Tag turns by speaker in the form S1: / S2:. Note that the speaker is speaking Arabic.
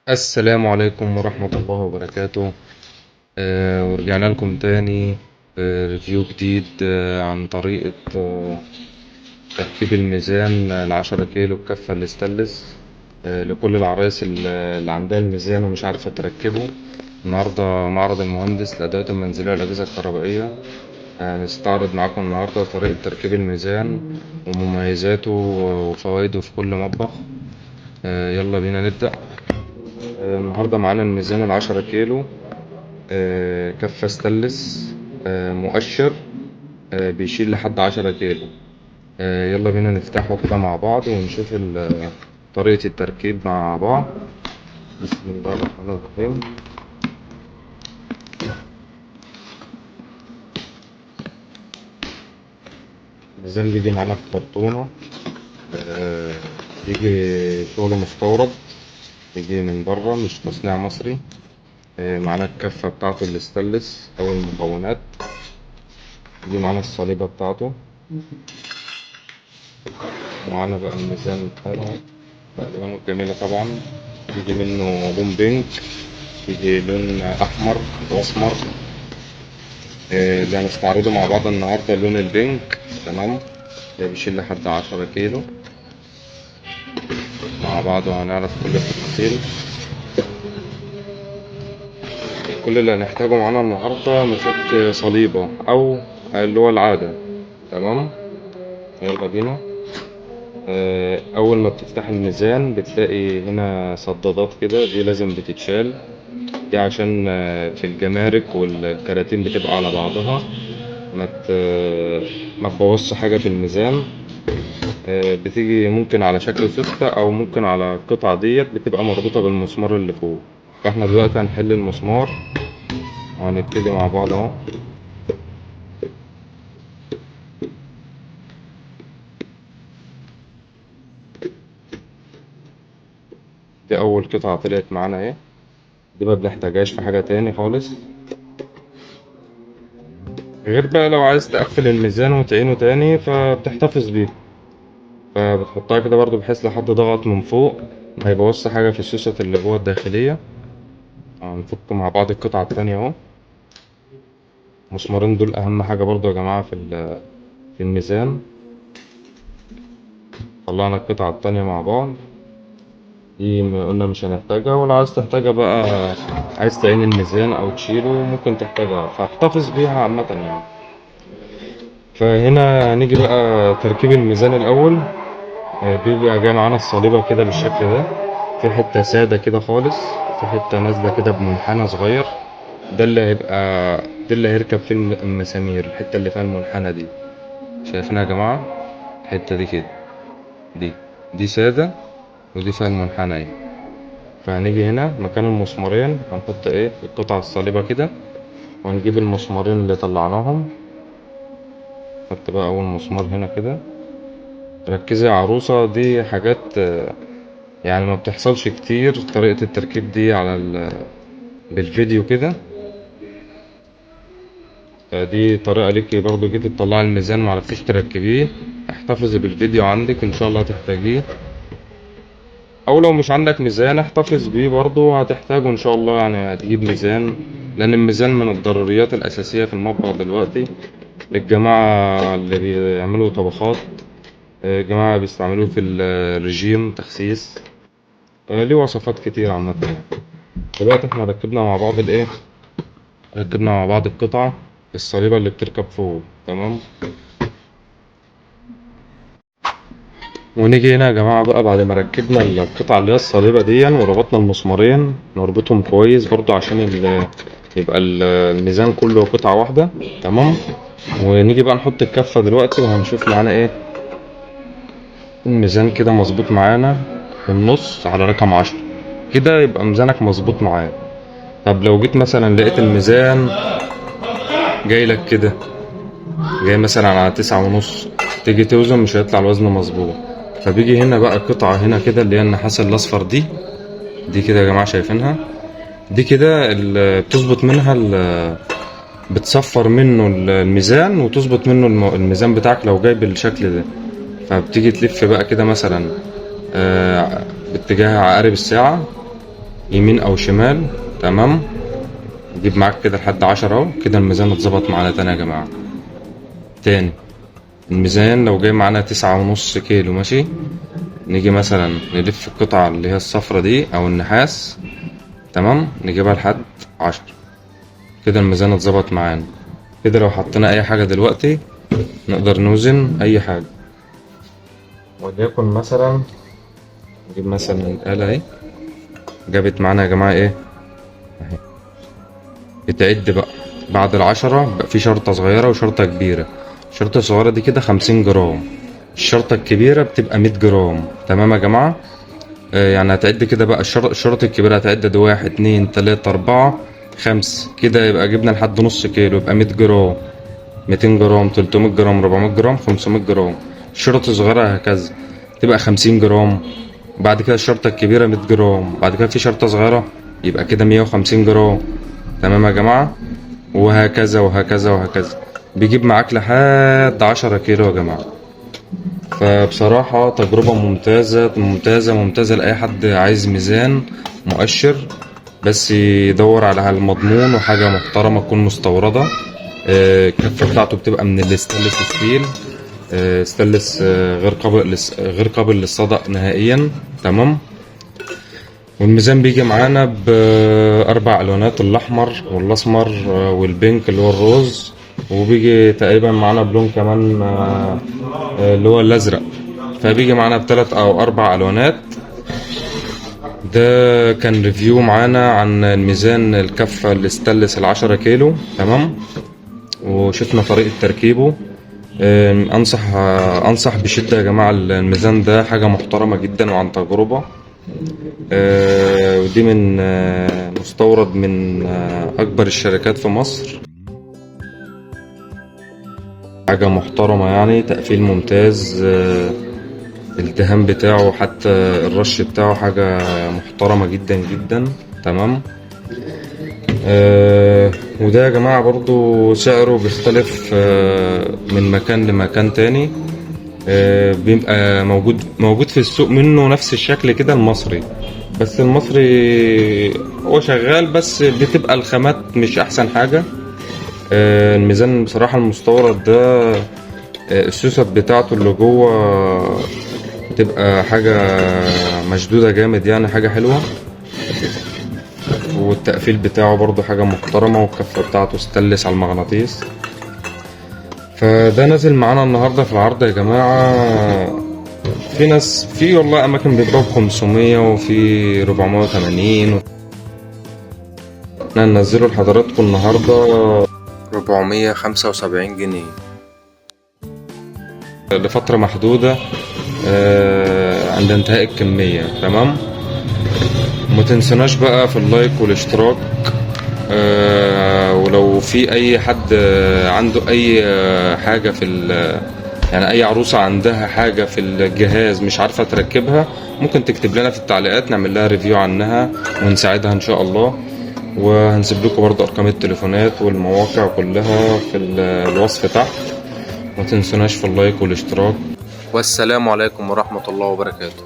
S1: السلام عليكم ورحمة الله وبركاته. ورجعنا لكم تاني ريفيو جديد عن طريقة تركيب الميزان العشرة كيلو الكفة الاستانلس لكل العرايس اللي عندها الميزان ومش عارفة تركبه. النهاردة معرض المهندس للأدوات المنزلية والأجهزة الكهربائية. هنستعرض معاكم النهاردة طريقة تركيب الميزان ومميزاته وفوائده في كل مطبخ. يلا بينا نبدأ. النهاردة معانا الميزان العشرة كيلو، كفة ستانلس، مؤشر، بيشيل لحد 10 كيلو. يلا بينا نفتحه كده مع بعض ونشوف طريقة التركيب مع بعض. بسم الله الرحمن الرحيم. الميزان بيجي معانا في كرتونة، آه، بيجي شغل مستورد، بيجي من بره مش تصنيع مصري. معانا الكفة بتاعته الستانلس أو المكونات، بيجي معانا الصليبة بتاعته، معانا بقى الميزان بتاعه بألوانه الجميلة طبعا. بيجي منه لون بينك، بيجي لون أحمر وأسمر. اللي هنستعرضه مع بعض النهاردة اللون البينك. تمام. ده بيشيل لحد 10 كيلو مع بعض، وهنعرف كل التفاصيل. كل اللي هنحتاجه معانا النهاردة مفك صليبة أو اللي هو العادة. تمام. يلا بينا. أول ما بتفتح الميزان بتلاقي هنا صدادات كده، دي لازم بتتشال. دي عشان في الجمارك والكراتين بتبقى على بعضها، ما تبوظش حاجة في الميزان. بتيجي ممكن على شكل ستة أو ممكن على القطعة ديت بتبقى مربوطة بالمسمار اللي فوق. فاحنا دلوقتي هنحل المسمار وهنبتدي مع بعض اهو. دي أول قطعة طلعت معانا اهي. دي ما بنحتاجهاش في حاجة تاني خالص، غير بقى لو عايز تقفل الميزان وتعينه تاني فبتحتفظ بيه. فبتحطها كده برضو بحيث لو حد ضغط من فوق ما يبوظش حاجة في الشاشة اللي جوه الداخلية. هنفك مع بعض القطعة التانية اهو. المسمارين دول أهم حاجة برضو يا جماعة في الميزان. طلعنا القطعة التانية مع بعض. دي قلنا مش هنحتاجها، ولا عايز تحتاجها بقى، عايز تعين الميزان أو تشيله ممكن تحتاجها، فاحتفظ بيها عامة يعني. فهنا هنيجي بقى تركيب الميزان الأول. بيبقى جاي معانا الصليبة كده بالشكل ده، في حتة سادة كده خالص، في حتة نازلة كده بمنحنى صغير. ده اللي هيبقى ده اللي هيركب فيه المسامير، الحتة اللي فيها المنحنى دي. شايفينها يا جماعة؟ الحتة دي كده، دي دي سادة ودي فيها المنحنى اهي. فهنيجي هنا مكان المسمارين هنحط ايه القطعة الصليبة كده، وهنجيب المسمارين اللي طلعناهم. نحط بقى أول مسمار هنا كده. ركزي يا عروسة، دي حاجات يعني ما بتحصلش كتير طريقة التركيب دي على بالفيديو كده. دي طريقة ليكي برضو، جيتي تطلعي الميزان معرفتيش تركبيه، احتفظي بالفيديو عندك ان شاء الله هتحتاجيه. او لو مش عندك ميزان احتفظ بيه برضو، هتحتاجه ان شاء الله يعني هتجيب ميزان. لان الميزان من الضروريات الاساسية في المطبخ دلوقتي، للجماعة اللي بيعملوا طبخات، جماعة بيستعملوه في الرجيم تخسيس. ليه وصفات كتير عامة يعني. دلوقتي احنا ركبنا مع بعض القطعة الصليبة اللي بتركب فوق. تمام. ونيجي هنا يا جماعة بقى بعد ما ركبنا القطعة اللي هي الصليبة دي وربطنا المسمارين، نربطهم كويس برضو عشان يبقى الميزان كله قطعة واحدة. تمام. ونيجي بقى نحط الكفة دلوقتي وهنشوف معانا ايه. الميزان كده مظبوط معانا في النص على رقم 10 كده، يبقى ميزانك مظبوط معاك. طب لو جيت مثلا لقيت الميزان جاي لك كده، جاي مثلا على 9.5، تيجي توزن مش هيطلع الوزن مظبوط. فبيجي هنا بقى قطعة هنا كده اللي هي النحاس الأصفر دي كده يا جماعة شايفينها؟ دي كده بتظبط منها بتصفر منه الميزان، وتظبط منه الميزان بتاعك لو جاي بالشكل ده. فبتيجي تلف بقى كده مثلا باتجاه عقارب الساعة، يمين او شمال. تمام. جيب معاك كده لحد 10 اهو، كده الميزان اتظبط معانا تاني يا جماعة. تاني، الميزان لو جاي معانا 9.5 كيلو ماشي، نيجي مثلا نلف القطعة اللي هي الصفرة دي او النحاس. تمام، نجيبها لحد 10، كده الميزان اتظبط معانا. كده لو حطينا اي حاجة دلوقتي نقدر نوزن اي حاجة. وليكن مثلا نجيب مثلا الآلة اهي، جابت معانا يا جماعة ايه اهي. بتعد بقى بعد 10 بقى في شرطة صغيرة وشرطة كبيرة. الشرطة الصغيرة دي كده 50 جرام، الشرطة الكبيرة بتبقى 100 جرام. تمام يا جماعة. يعني هتعد كده بقى الشرطة الكبيرة هتعد 1 2 3 4 5 كده، يبقى جبنا لحد نص كيلو، يبقى 100 جرام 200 جرام 300 جرام 400 جرام 500 جرام. الشرطة الصغيرة هكذا تبقى 50 جرام. بعد كده الشرطة الكبيرة 100 جرام، بعد كده في شرطة صغيرة يبقى كده 150 جرام. تمام يا جماعة. وهكذا وهكذا وهكذا، بيجيب معاك لحد 10 كيلو يا جماعة. فبصراحة تجربة ممتازة ممتازة ممتازة لأي حد عايز ميزان مؤشر، بس يدور على المضمون وحاجة محترمة تكون مستوردة. الكفة بتاعته بتبقى من الستانلس ستيل. ستانلس غير قابل للصدأ نهائيا. تمام. والميزان بيجي معانا بأربع ألوانات، الأحمر والأسمر والبينك اللي هو الروز، وبيجي تقريبا معانا بلون كمان اللي هو الأزرق. فبيجي معانا بثلاث أو أربع ألوانات. ده كان ريفيو معانا عن الميزان الكفة الستانلس 10 كيلو. تمام. وشفنا طريقة تركيبه. أنصح بشدة يا جماعة، الميزان ده حاجة محترمة جدا وعن تجربة. ودي من مستورد من أكبر الشركات في مصر. حاجة محترمة يعني، تقفيل ممتاز، الدهان بتاعه حتى الرش بتاعه حاجة محترمة جدا جدا. تمام. وده يا جماعة برضو سعره بيختلف من مكان لمكان تاني. بيبقى موجود في السوق منه نفس الشكل كده المصري، بس المصري هو شغال بس بتبقى الخامات مش احسن حاجة. الميزان بصراحة المستورد ده السوست بتاعته اللي جوه بتبقى حاجة مشدودة جامد يعني، حاجة حلوة. والتقفيل بتاعه برضو حاجة محترمة، والكفة بتاعته ستانلس على المغناطيس. فده نازل معانا النهاردة في العرض يا جماعة. في ناس في والله أماكن بيبيعوا ب500 وفي 480. احنا هننزله لحضراتكم النهاردة 475 جنيه لفترة محدودة عند انتهاء الكمية. تمام. متنسوناش بقى في اللايك والاشتراك. ولو في اي حد عنده اي حاجة في يعني اي عروسة عندها حاجة في الجهاز مش عارفة تركبها، ممكن تكتب لنا في التعليقات نعمل لها ريفيو عنها ونساعدها ان شاء الله. وهنسيب لكم برضه ارقام التليفونات والمواقع كلها في الوصف تحت. ما تنسوناش في اللايك والاشتراك. والسلام عليكم ورحمة الله وبركاته.